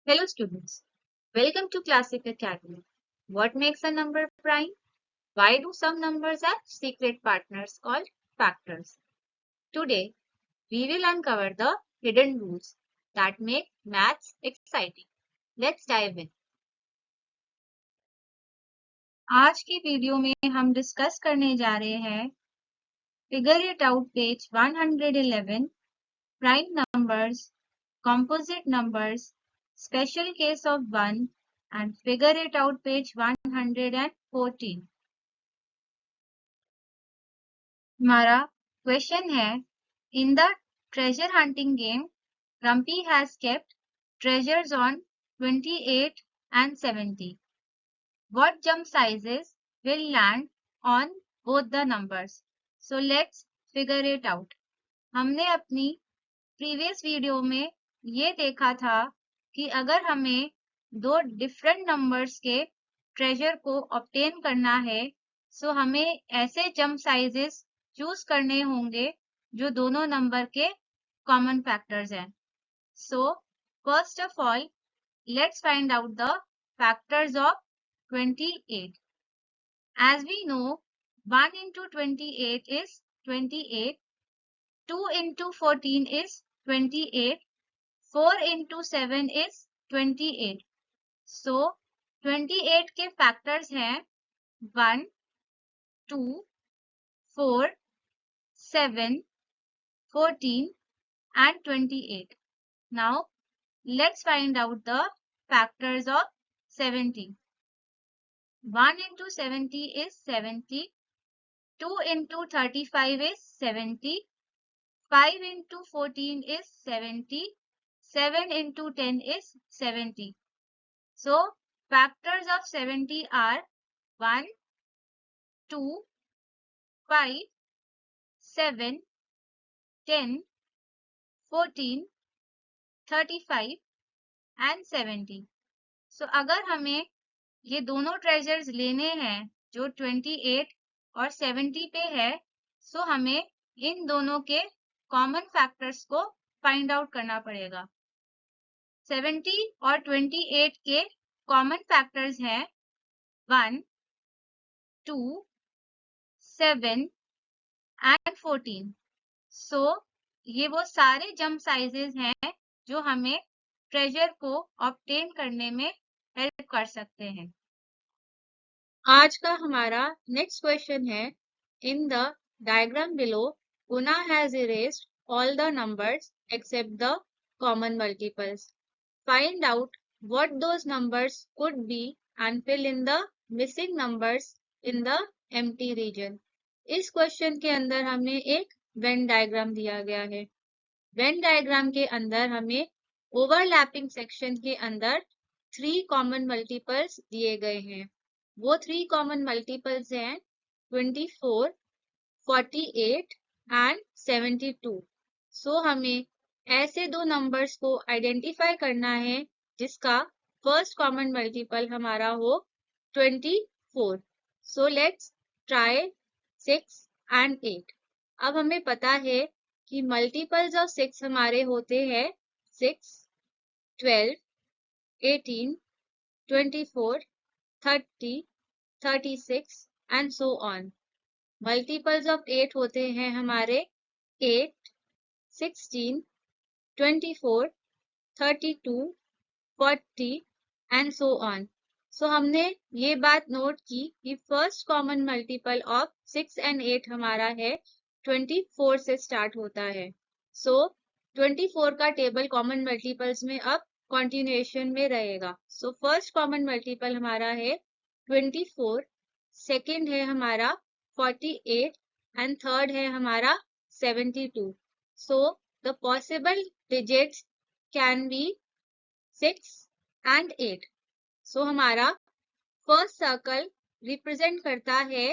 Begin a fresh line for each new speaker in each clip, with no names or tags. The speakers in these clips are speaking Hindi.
Hello students, welcome to Classic Academy. What makes a number prime? Why do some numbers have secret partners called factors? Today, we will uncover the hidden rules that make maths exciting. Let's dive in. आज की वीडियो में हम डिस्कस करने जा रहे हैं figure it out page 111, prime numbers, composite numbers, special case of 1 and figure it out page 114. हमारा क्वेश्चन है in the treasure hunting game Grumpy has kept treasures on 28 and 70. What jump sizes will land on both the numbers? So let's figure it out. हमने अपनी प्रीवियस वीडियो में ये देखा था कि अगर हमें दो डिफरेंट नंबर्स के ट्रेजर को ऑब्टेन करना है सो हमें ऐसे जंप साइजेस चूज करने होंगे जो दोनों नंबर के कॉमन फैक्टर्स हैं. So first of all let's find out the factors of 28. As we know, 1 into 28 is 28, 2 into 14 is 28, 4 into 7 is 28. So 28 के फैक्टर्स हैं 1, 2, 4, 7, 14 and 28. Now let's find out the factors of 70. 1 into 70 is 70, 2 into 35 is 70, 5 into 14 is 70, 7 into 10 is 70. So factors of 70 are 1, 2, 5, 7, 10, 14, 35 and 70. So अगर हमें ये दोनों ट्रेजर्स लेने हैं जो 28 और 70 पे है सो हमें इन दोनों के कॉमन फैक्टर्स को फाइंड आउट करना पड़ेगा. 70 और 28 के कॉमन फैक्टर्स हैं 1, 2, 7 एंड 14. सो ये वो सारे जंप साइजेस हैं जो हमें ट्रेजर को ऑब्टेन करने में हेल्प कर सकते हैं. आज का हमारा नेक्स्ट क्वेश्चन है in the diagram below Una has erased all the numbers except the common multiples. Find out what those numbers could be and fill in the missing numbers in the empty region. इस क्वेश्चन के अंदर हमें एक वेन डायग्राम दिया गया है. वेन डायग्राम के अंदर हमें ओवरलैपिंग सेक्शन के अंदर 3 कॉमन मल्टीपल्स दिए गए हैं. वो 3 कॉमन मल्टीपल्स हैं 24, 48 एंड 72. सो हमें ऐसे दो नंबर्स को आइडेंटिफाई करना है जिसका फर्स्ट कॉमन मल्टीपल हमारा हो 24. So let's try 6 and 8. अब हमें पता है कि मल्टीपल्स ऑफ 6 हमारे होते हैं 6, 12, 18, 24, 30, 36 and so on. Multiples of 8 होते हैं हमारे 8, 16, 24, 32, 40 and so on. So हमने ये बात नोट की कि first common multiple of 6 and 8 हमारा है 24 से स्टार्ट होता है. So 24 का टेबल कॉमन मल्टीपल्स में अब कंटिन्यूएशन में रहेगा. So फर्स्ट कॉमन मल्टीपल हमारा है 24, सेकेंड है हमारा 48 एंड थर्ड है हमारा 72. So the possible digits can be 6 and 8. So हमारा फर्स्ट सर्कल रिप्रेजेंट करता है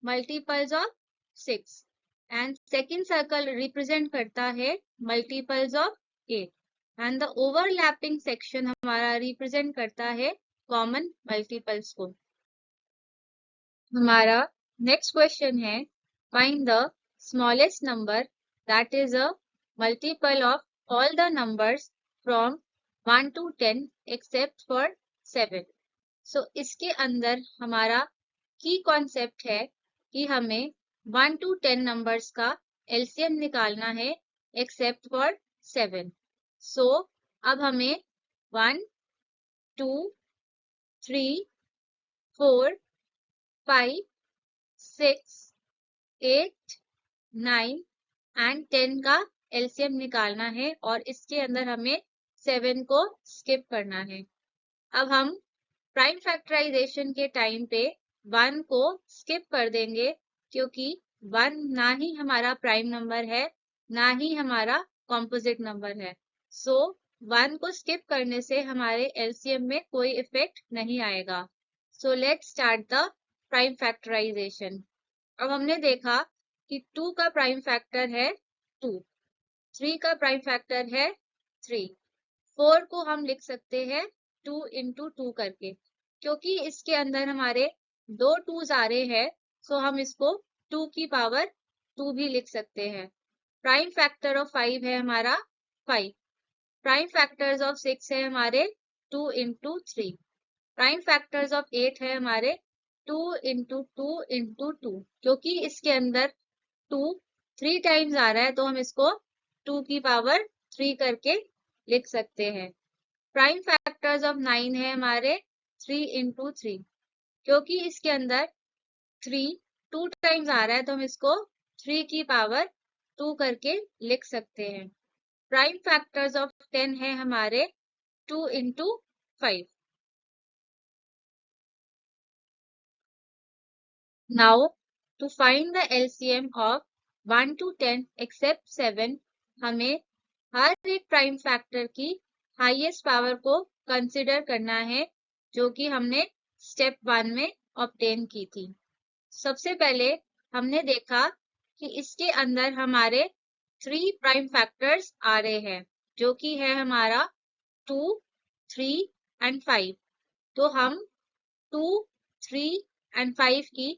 multiples of 6 and second circle represent करता है multiples of 8 and the overlapping section हमारा रिप्रेजेंट करता है कॉमन मल्टीपल्स को. हमारा नेक्स्ट क्वेश्चन है find the smallest number that is a multiple of all the numbers from 1 to 10 except for 7. So इसके अंदर हमारा की कॉन्सेप्ट है कि हमें 1 to 10 नंबर्स का एलसीएम निकालना है एक्सेप्ट फॉर 7. सो अब हमें 1, 2, 3, 4, 5, 6, 8, 9 एंड 10 का एलसीएम निकालना है और इसके अंदर हमें 7 को स्किप करना है. अब हम प्राइम फैक्टराइजेशन के टाइम पे 1 को स्किप कर देंगे क्योंकि 1 ना ही हमारा प्राइम नंबर है ना ही हमारा कॉम्पोजिट नंबर है. सो 1 को स्किप करने से हमारे एलसीएम में कोई इफेक्ट नहीं आएगा. So let's start the prime factorization. अब हमने देखा कि 2 का प्राइम फैक्टर है 2, 3 का प्राइम फैक्टर है 3, 4 को हम लिख सकते हैं 2 into 2 करके क्योंकि इसके अंदर हमारे 2 2s आ रहे हैं. सो हम इसको 2 की पावर 2 भी लिख सकते हैं. प्राइम फैक्टर ऑफ 5 है हमारा 5. प्राइम फैक्टर्स ऑफ 6 है हमारे 2 into 3. प्राइम फैक्टर्स ऑफ 8 है हमारे 2 into 2 into 2 क्योंकि इसके अंदर 2 3 टाइम्स आ रहा है तो हम इसको 2 की पावर 3 करके लिख सकते हैं. प्राइम फैक्टर्स ऑफ 9 है हमारे 3 into 3 क्योंकि इसके अंदर 3 2 टाइम्स आ रहा है तो हम इसको 3 की पावर 2 करके लिख सकते हैं. प्राइम फैक्टर्स ऑफ 10 है हमारे 2 into 5. Now to find the LCM of 1 to 10 except 7 हमें हर एक प्राइम फैक्टर की हाईएस्ट पावर को कंसिडर करना है जो कि हमने स्टेप 1 में ऑब्टेन की थी. सबसे पहले हमने देखा कि इसके अंदर हमारे 3 प्राइम फैक्टर्स आ रहे हैं जो कि है हमारा 2, 3 एंड 5. तो हम 2, 3 एंड 5 की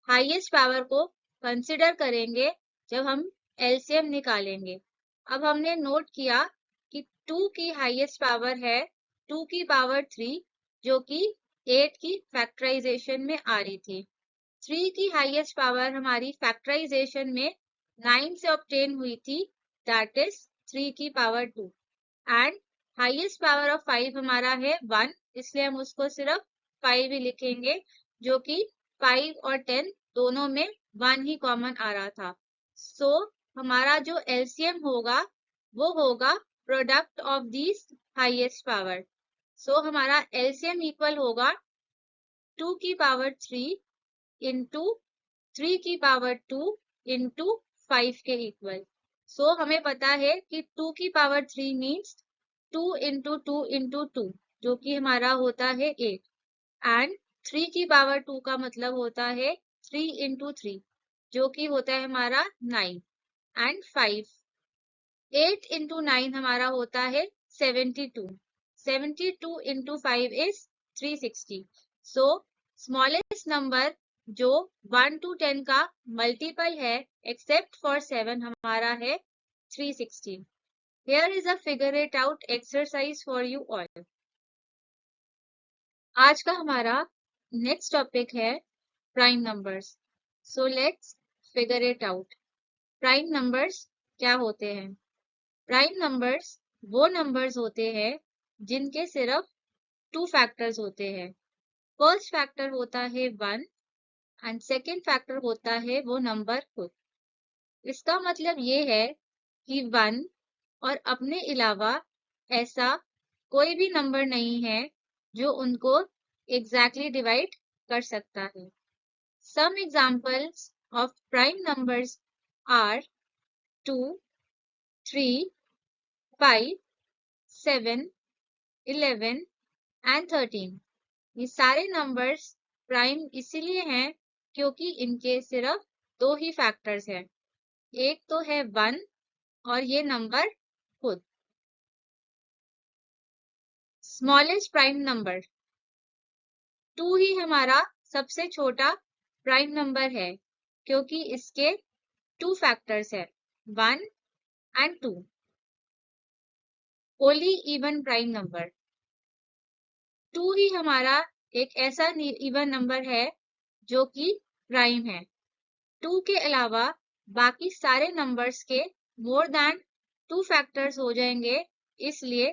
हाईएस्ट पावर को कंसिडर करेंगे जब हम एलसीएम निकालेंगे. अब हमने नोट किया कि 2 की हाईएस्ट पावर है 2 की पावर 3 जो कि 8 की फैक्टराइजेशन में आ रही थी. 3 की हाईएस्ट पावर हमारी फैक्टराइजेशन में 9 से ऑब्टेन हुई थी दैट इज 3 की power 2 and highest power of 5 हमारा है 1 इसलिए हम उसको सिर्फ 5 ही लिखेंगे जो कि 5 और 10 दोनों में 1 ही कॉमन आ रहा था. सो हमारा जो एलसीएम होगा वो होगा product of these highest power. So हमारा एलसीएम इक्वल होगा 2 की पावर 3 इंटू 3 की पावर 2 इंटू 5 के इक्वल. सो हमें पता है कि 2 की पावर 3 मीन्स 2 इंटू 2 इंटू 2 जो कि हमारा होता है 8 एंड 3 की पावर 2 का मतलब होता है 3 इंटू 3 जो कि होता है हमारा 9 एंड 5. 8 इंटू 9 हमारा होता है 72. 72 into 5 is 360. So smallest number जो 1 to 10 का मल्टीपल है एक्सेप्ट फॉर 7 हमारा है 360. Here is a figure it out exercise for you all. आज का हमारा नेक्स्ट टॉपिक है prime numbers. So let's figure it out. Prime numbers क्या होते हैं? प्राइम नंबर्स वो नंबर्स होते हैं जिनके सिर्फ 2 फैक्टर्स होते हैं. फर्स्ट फैक्टर होता है 1 एंड सेकेंड फैक्टर होता है वो नंबर खुद. इसका मतलब ये है कि 1 और अपने अलावा ऐसा कोई भी नंबर नहीं है जो उनको एग्जैक्टली डिवाइड कर सकता है. Some examples of prime numbers are 2, 3, 5, 7, 11 and 13. ये सारे नंबर्स प्राइम इसीलिए हैं क्योंकि इनके सिर्फ 2 ही फैक्टर्स हैं. एक तो है 1 और ये नंबर खुद. स्मॉलेस्ट प्राइम नंबर 2 ही हमारा सबसे छोटा प्राइम नंबर है क्योंकि इसके 2 फैक्टर्स है 1 and 2. Only even prime number. 2 ही हमारा एक ऐसा इवन नंबर है जो कि प्राइम है। 2 के अलावा बाकी सारे नंबर्स के मोर देन 2 फैक्टर्स हो जाएंगे, इसलिए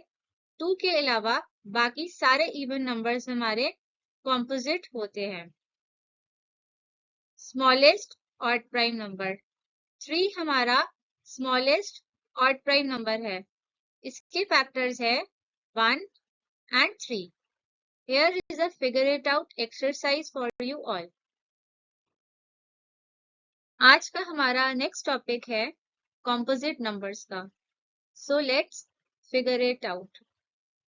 2 के अलावा बाकी सारे इवन नंबर्स हमारे कॉम्पोजिट होते हैं। Smallest odd prime number. 3 हमारा स्मॉलेस्ट ऑड प्राइम नंबर है। इसके फैक्टर्स है 1 and 3. Here is a figure it out exercise for you all. आज का हमारा नेक्स्ट टॉपिक है कॉम्पोजिट नंबर्स का। So let's figure it out.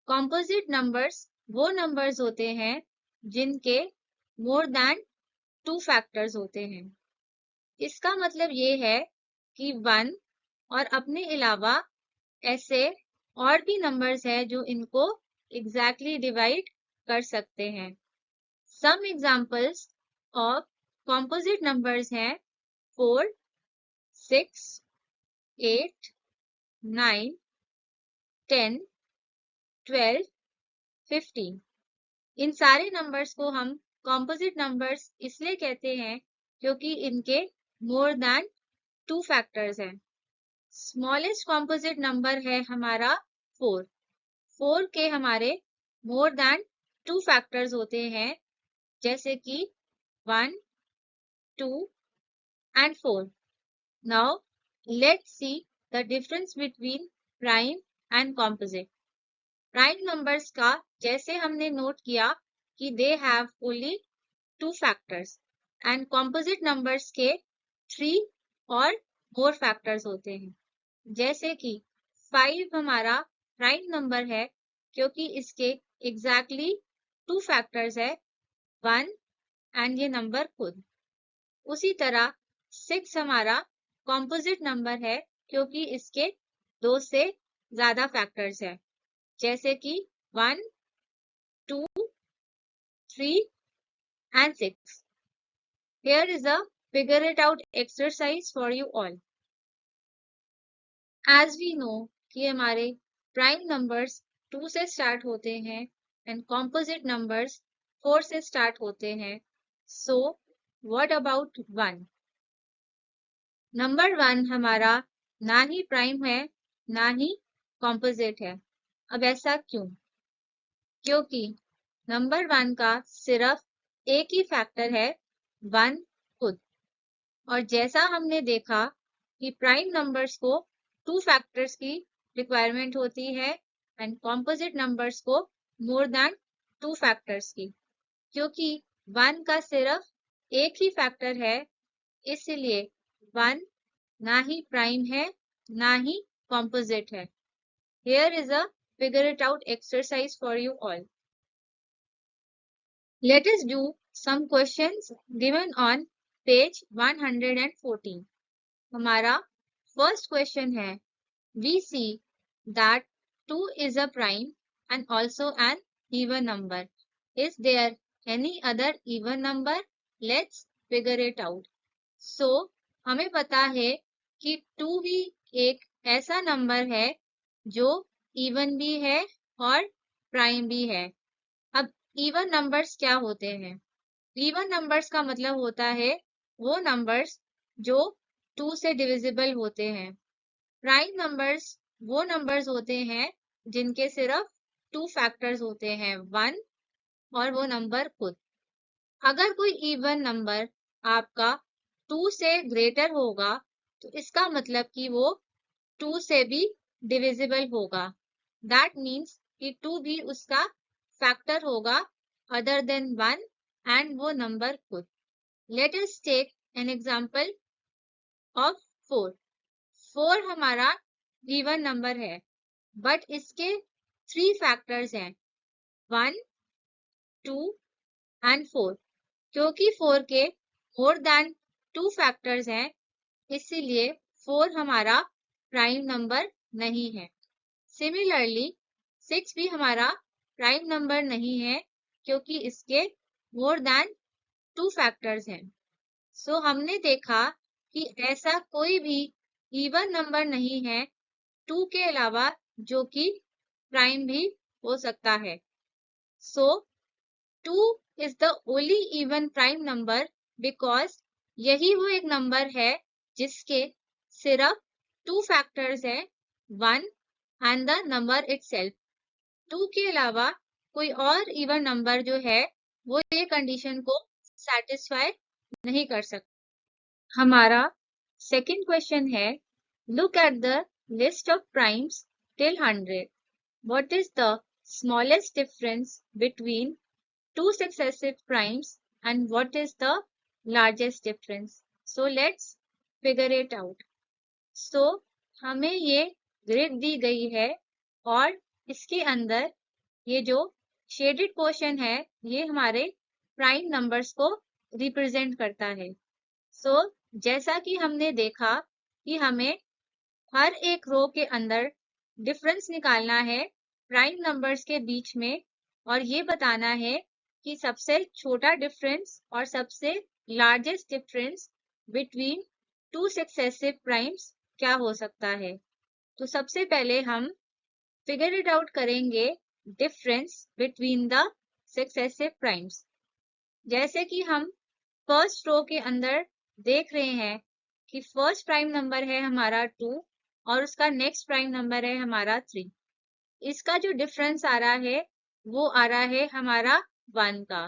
Composite numbers वो नंबर्स होते हैं जिनके मोर देन 2 फैक्टर्स होते हैं। इसका मतलब ये है कि 1 और अपने अलावा ऐसे और भी नंबर्स हैं जो इनको एग्जैक्टली डिवाइड कर सकते हैं। Some examples of composite numbers हैं 4, 6, 8, 9, 10, 12, 15। इन सारे नंबर्स को हम कॉम्पोजिट नंबर्स इसलिए कहते हैं क्योंकि इनके मोर देन 2 फैक्टर्स हैं। स्मॉलेस्ट कॉम्पोजिट नंबर है हमारा 4। 4 के हमारे मोर देन 2 फैक्टर्स होते हैं, जैसे कि 1, 2 and 4. Now let's see the difference between prime and composite. Prime numbers का जैसे हमने नोट किया कि they have only 2 factors and composite numbers के 3 और मोर फैक्टर्स होते हैं। जैसे कि 5 हमारा प्राइम नंबर है क्योंकि इसके एग्जैक्टली 2 फैक्टर्स है, 1 एंड ये नंबर खुद। उसी तरह 6 हमारा कॉम्पोजिट नंबर है क्योंकि इसके 2 से ज्यादा फैक्टर्स है, जैसे कि 1, 2, 3 and 6. Here is a figure it out exercise for you all. As we know कि हमारे प्राइम नंबर्स 2 से स्टार्ट होते हैं एंड कॉम्पोजिट नंबर्स 4 से स्टार्ट होते हैं। So what about 1? नंबर 1 हमारा ना ही प्राइम है ना ही कॉम्पोजिट है। अब ऐसा क्यों? क्योंकि नंबर 1 का सिर्फ एक ही फैक्टर है, 1 खुद। और जैसा हमने देखा कि प्राइम नंबर्स को 2 फैक्टर्स की रिक्वायरमेंट होती है एंड कॉम्पोजिट नंबर्स को मोर देन 2 फैक्टर्स की। क्योंकि 1 का सिर्फ एक ही फैक्टर है, इसलिए 1 ना ही प्राइम है ना ही कॉम्पोजिट है। Here is a figure it out exercise for you all. Let us do some questions given on page 114. हमारा फर्स्ट क्वेश्चन है, we see that 2 is a prime and also an even number. Is there any other even number? Let's figure it out. So हमें पता है कि 2 भी एक ऐसा नंबर है जो इवन भी है और प्राइम भी है। अब इवन नंबर्स क्या होते हैं? इवन नंबर्स का मतलब होता है वो नंबर्स जो 2 से डिविजिबल होते हैं। प्राइम नंबर्स वो नंबर्स होते हैं जिनके सिर्फ 2 फैक्टर्स होते हैं, 1 और वो नंबर खुद। अगर कोई इवन नंबर आपका 2 से ग्रेटर होगा तो इसका मतलब कि वो 2 से भी डिविजिबल होगा। दैट मीन्स कि 2 भी उसका फैक्टर होगा अदर देन 1 एंड वो नंबर खुद। Let us take an example of 4. 4 हमारा इवन नंबर है बट इसके 3 फैक्टर्स हैं, 1, 2 एंड 4। क्योंकि 4 के मोर देन 2 फैक्टर्स हैं, इसीलिए 4 हमारा प्राइम नंबर नहीं है। सिमिलरली 6 भी हमारा प्राइम नंबर नहीं है क्योंकि इसके मोर देन 2 फैक्टर्स हैं। सो हमने देखा कि ऐसा कोई भी इवन नंबर नहीं है 2 के अलावा जो कि प्राइम भी हो सकता है। सो 2 is the only even prime number because यही वो एक नंबर है जिसके सिर्फ 2 फैक्टर्स है, 1 एंड द नंबर इटसेल्फ। 2 के अलावा कोई और इवन नंबर जो है वो ये कंडीशन को सेटिस्फाई नहीं कर सकता। हमारा सेकंड क्वेश्चन है, look at the list of primes till 100. What is the smallest difference between two successive primes and what is the largest difference? So let's figure it out. So हमें ये ग्रिड दी गई है और इसके अंदर ये जो शेडेड पोर्शन है ये हमारे प्राइम नंबर्स को रिप्रेजेंट करता है। सो जैसा कि हमने देखा कि हमें हर एक रो के अंदर डिफरेंस निकालना है प्राइम नंबर्स के बीच में और ये बताना है कि सबसे छोटा डिफरेंस और सबसे largest difference between two successive primes क्या हो सकता है। तो सबसे पहले हम फिगर इट आउट करेंगे difference between the successive primes. जैसे कि हम फर्स्ट रो के अंदर देख रहे हैं कि फर्स्ट प्राइम नंबर है हमारा 2 और उसका नेक्स्ट प्राइम नंबर है हमारा 3। इसका जो डिफरेंस आ रहा है वो आ रहा है हमारा 1 का।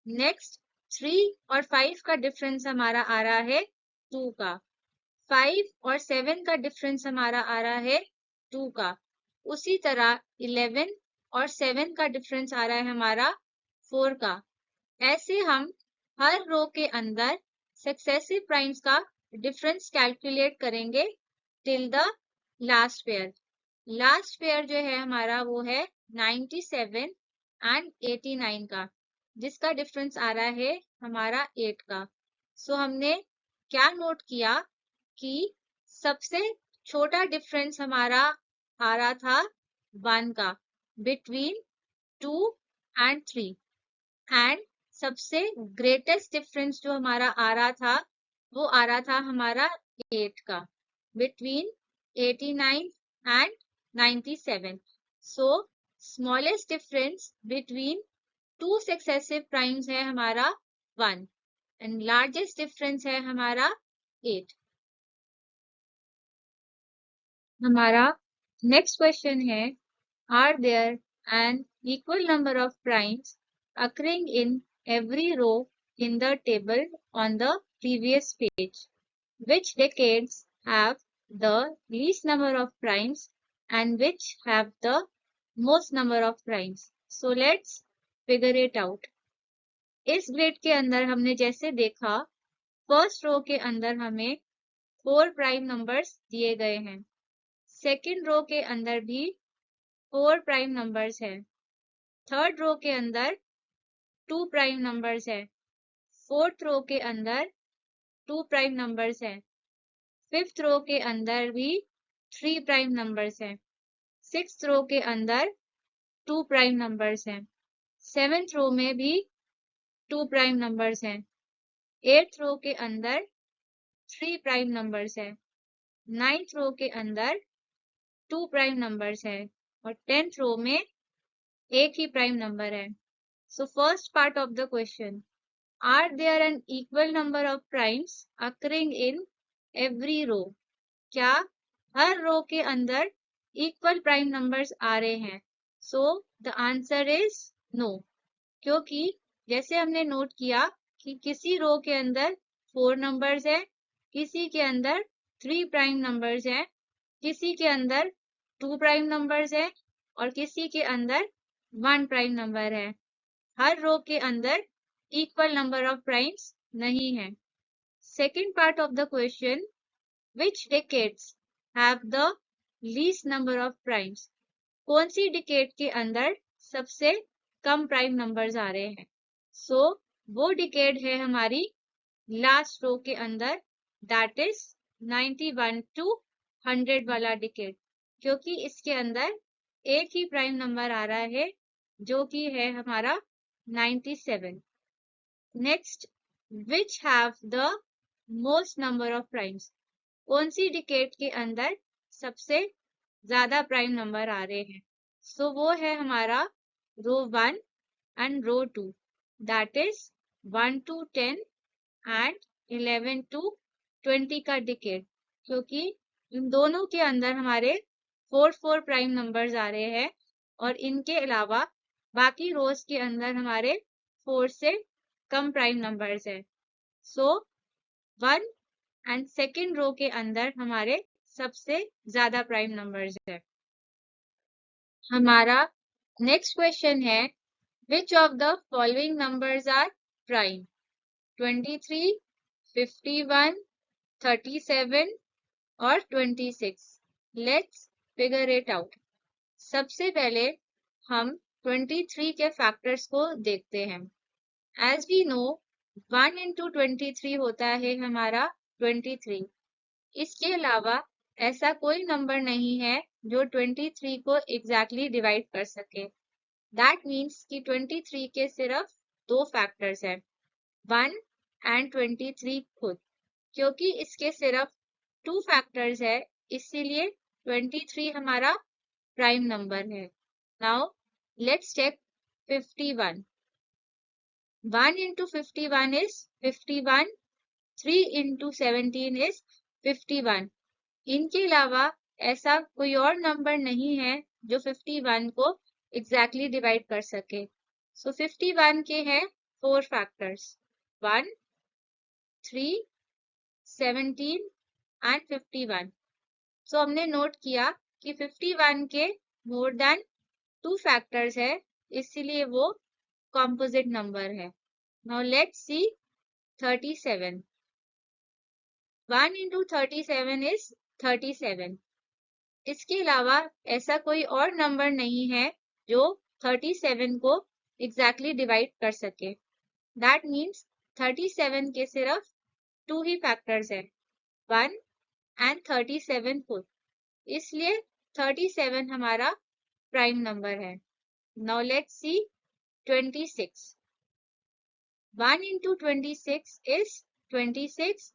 नेक्स्ट 3 और 5 का डिफरेंस हमारा आ रहा है 2 का। 5 और 7 का डिफरेंस हमारा आ रहा है 2 का। उसी तरह 11 और 7 का डिफरेंस आ रहा है हमारा 4 का। ऐसे हम हर रो के अंदर सक्सेसिव प्राइम्स का डिफरेंस कैलकुलेट करेंगे till the last pair. Last pair जो है हमारा वो है 97 एंड 89 का, जिसका डिफरेंस आ रहा है हमारा 8 का। सो हमने क्या नोट किया कि सबसे छोटा डिफरेंस हमारा आ रहा था 1 का बिटवीन 2 एंड 3 एंड सबसे ग्रेटेस्ट डिफरेंस जो हमारा आ रहा था वो आ रहा था हमारा 8 का between 89 and 97. So smallest difference between two successive primes है हमारा 1 and largest difference है हमारा 8. हमारा next question है, are there an equal number of primes occurring in every row in the table on the previous page? Which decades have the least number of primes and which have the most number of primes? So let's figure it out. इस ग्रेड के अंदर हमने जैसे देखा फर्स्ट रो के अंदर हमें 4 प्राइम नंबर्स दिए गए हैं। सेकंड रो के अंदर भी 4 प्राइम नंबर्स हैं। थर्ड रो के अंदर 2 प्राइम नंबर्स हैं। फोर्थ रो के अंदर 2 प्राइम नंबर्स हैं। फिफ्थ रो के अंदर भी 3 प्राइम नंबर्स हैं। सिक्स्थ रो के अंदर 2 प्राइम नंबर्स हैं। सेवेंथ रो में भी 2 प्राइम नंबर्स हैं। एट्थ रो के अंदर 3 प्राइम नंबर्स हैं। नाइन्थ रो के अंदर 2 प्राइम नंबर्स हैं और 10th रो में एक ही प्राइम नंबर है। So first part of the question, are there an equal number of primes occurring in every row? क्या हर रो के अंदर इक्वल प्राइम नंबर्स आ रहे हैं? So the answer is no, क्योंकि जैसे हमने नोट किया कि किसी रो के अंदर 4 नंबर्स है, किसी के अंदर 3 प्राइम नंबर्स है, किसी के अंदर 2 प्राइम नंबर्स है और किसी के अंदर 1 प्राइम नंबर है। हर रो के अंदर इक्वल नंबर ऑफ प्राइम्स नहीं है। Second part of the question, which decades have the least number of primes? कौन सी डिकेड के अंदर सबसे कम प्राइम नंबर्स आ रहे हैं? सो वो डिकेड है हमारी लास्ट रो के अंदर, दैट इज 91 to 100 वाला डिकेड, क्योंकि इसके अंदर एक ही प्राइम नंबर आ रहा है जो कि है हमारा 97. Next, which have the most number of primes? कौन सी डिकेड के अंदर सबसे ज्यादा प्राइम नंबर आ रहे हैं? सो वो है हमारा row 1 and row 2, that is 1 to 10 and 11 to 20 का डिकेड, क्योंकि इन दोनों के अंदर हमारे 4 प्राइम नंबर्स आ रहे हैं और इनके अलावा बाकी रोज के अंदर हमारे 4 से कम प्राइम नंबर्स है। सो 1 एंड सेकेंड रो के अंदर हमारे सबसे ज्यादा प्राइम नंबर्स है। हमारा नेक्स्ट क्वेश्चन है, which of the following numbers are prime? 23, 51, 37 और 26। Let's figure it out. सबसे पहले हम 23 के फैक्टर्स को देखते हैं। एज वी नो 1 into 23 होता है हमारा 23। इसके अलावा ऐसा कोई नंबर नहीं है जो 23 को एग्जैक्टली डिवाइड कर सके। दैट मीन्स कि 23 के सिर्फ दो फैक्टर्स हैं, 1 एंड 23 खुद। क्योंकि इसके सिर्फ 2 फैक्टर्स है, इसीलिए 23 हमारा प्राइम नंबर है। Now let's check 51। 1 into 51 is 51, 3 into 17 is 51। इनके अलावा ऐसा कोई और नंबर नहीं है जो 51 को एग्जैक्टली डिवाइड कर सके। सो 51 के हैं 4 फैक्टर्स, 1, 3, 17 एंड 51। सो हमने नोट किया कि 51 के मोर देन 2 फैक्टर्स है, इसीलिए वो कॉम्पोजिट नंबर है। Now let's see 37। 1 into 37 is 37। इसके अलावा ऐसा कोई और नंबर नहीं है जो 37 को एग्जैक्टली डिवाइड कर सके। दैट मीन्स 37 के सिर्फ 2 ही फैक्टर्स है, 1 एंड 37 खुद, इसलिए 37 हमारा प्राइम नंबर है। Now let's see 26। 1 into 26 is 26,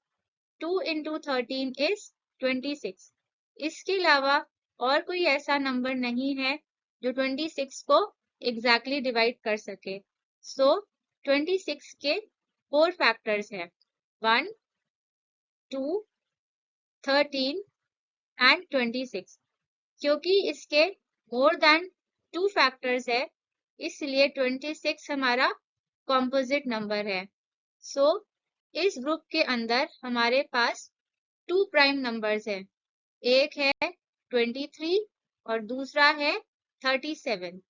2 into 13 is 26। इसके अलावा और कोई ऐसा नंबर नहीं है जो 26 को एग्जैक्टली डिवाइड कर सके। सो 26 के 4 फैक्टर्स हैं, 1, 2, 13 एंड 26। क्योंकि इसके मोर देन 2 फैक्टर्स है, इसलिए 26 हमारा कॉम्पोजिट नंबर है। सो इस ग्रुप के अंदर हमारे पास 2 प्राइम नंबर्स है, एक है 23 और दूसरा है 37।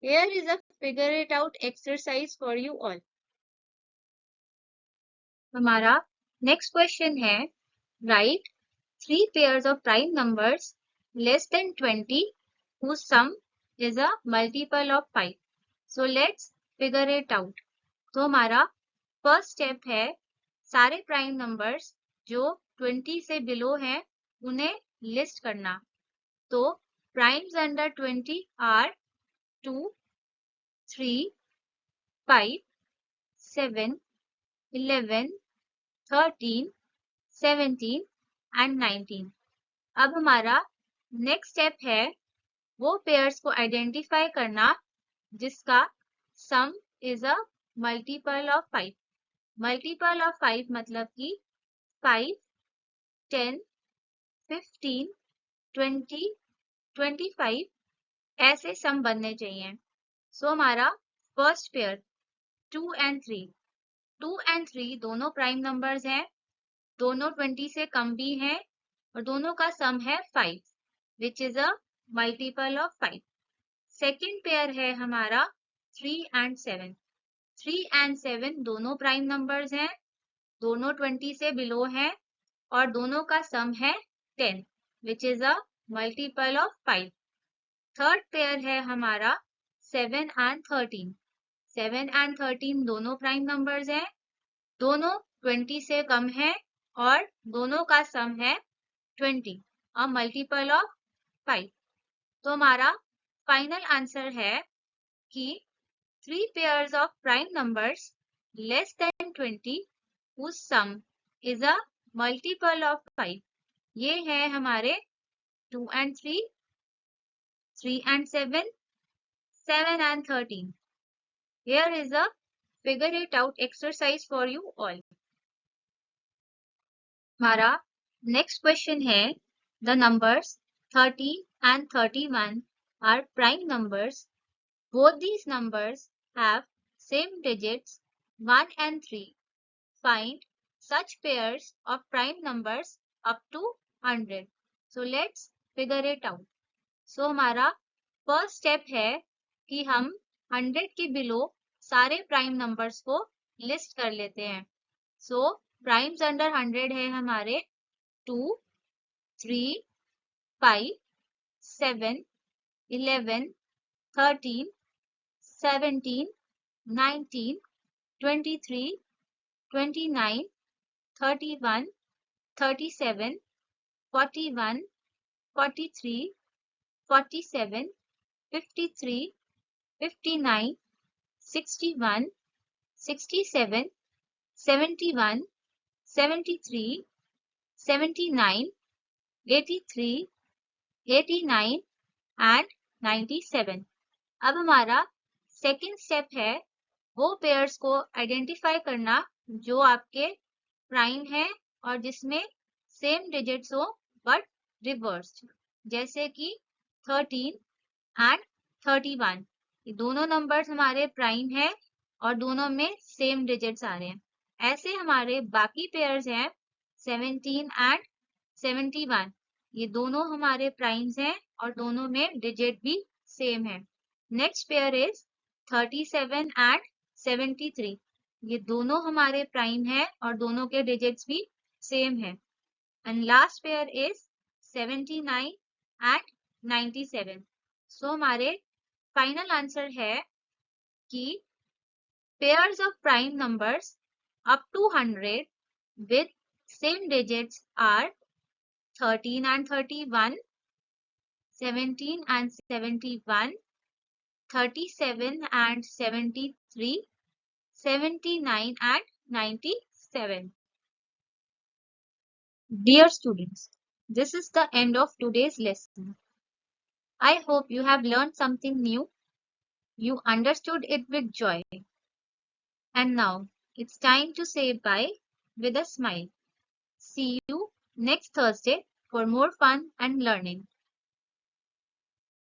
Here is a figure it out exercise for you all. हमारा नेक्स्ट क्वेश्चन है, right 3 pairs of prime numbers less than 20 whose sum is a multiple of 5. So let's figure it out. तो हमारा फर्स्ट स्टेप है, सारे प्राइम नंबर्स जो 20 से बिलो हैं उन्हें लिस्ट करना। तो प्राइम्स अंडर 20 आर 2, 3, 5, 7, 11, 13, 17 एंड 19। अब हमारा नेक्स्ट स्टेप है वो पेयर्स को आइडेंटिफाई करना जिसका सम is a multiple of 5। Multiple of 5 मतलब कि 5, 10, 15, 20, 25 ऐसे सम बनने चाहिए। सो हमारा फर्स्ट पेयर 2 and 3। 2 and 3 दोनों प्राइम नंबर्स हैं, दोनों 20 से कम भी हैं और दोनों का सम है 5 which is a multiple of 5। Second pair है हमारा 3 and 7। 3 and 7 दोनों प्राइम नंबर्स हैं, दोनों 20 से बिलो हैं और दोनों का सम है 10 which is a multiple of 5। Third pair है हमारा 7 and 13। 7 and 13 दोनों प्राइम नंबर्स हैं, दोनों 20 से कम है और दोनों का सम है 20 अ मल्टीपल ऑफ 5। तो हमारा फाइनल आंसर है कि 3 pairs of prime numbers less than 20 whose sum is a multiple of 5। ये है हमारे 2 and 3, 3 and 7 7 and 13. Here is a figure it out exercise for you all. हमारा next question है, the numbers 30 and 31 are prime numbers. Both these numbers have same digits 1 and 3. Find such pairs of prime numbers up to 100. So let's figure it out. So हमारा first step है कि हम 100 के below सारे prime numbers को list कर लेते हैं. So primes under 100 है हमारे 2, 3, 5, 7, 11, 13, 17, 19, 23, 29, 31, 37, 41, 43, 47, 53, 59, 61, 67, 71, 73, 79, 83, 89 and 97. अब हमारा सेकेंड स्टेप है वो पेयर्स को आइडेंटिफाई करना जो आपके प्राइम है और जिसमें सेम डिजिट्स हो बट रिवर्स्ड, जैसे कि 13 एंड 31. ये दोनों नंबर्स हमारे प्राइम है और दोनों में सेम डिजिट्स आ रहे हैं. ऐसे हमारे बाकी पेयर्स हैं 17 एंड 71. ये दोनों हमारे प्राइम्स हैं और दोनों में डिजिट भी सेम है. Next pair is 37 and 73. ये दोनों हमारे प्राइम है और दोनों के डिजिट्स भी सेम है. And last pair is 79 and 97. सो हमारे फाइनल आंसर है कि pairs of prime numbers up to 100 with same digits are 13 and 31, 17 and 71, 37 and 73, 79 and 97. Dear students, this is the end of today's lesson. I hope you have learned something new. You understood it with joy. And now it's time to say bye with a smile. See you next Thursday for more fun and learning.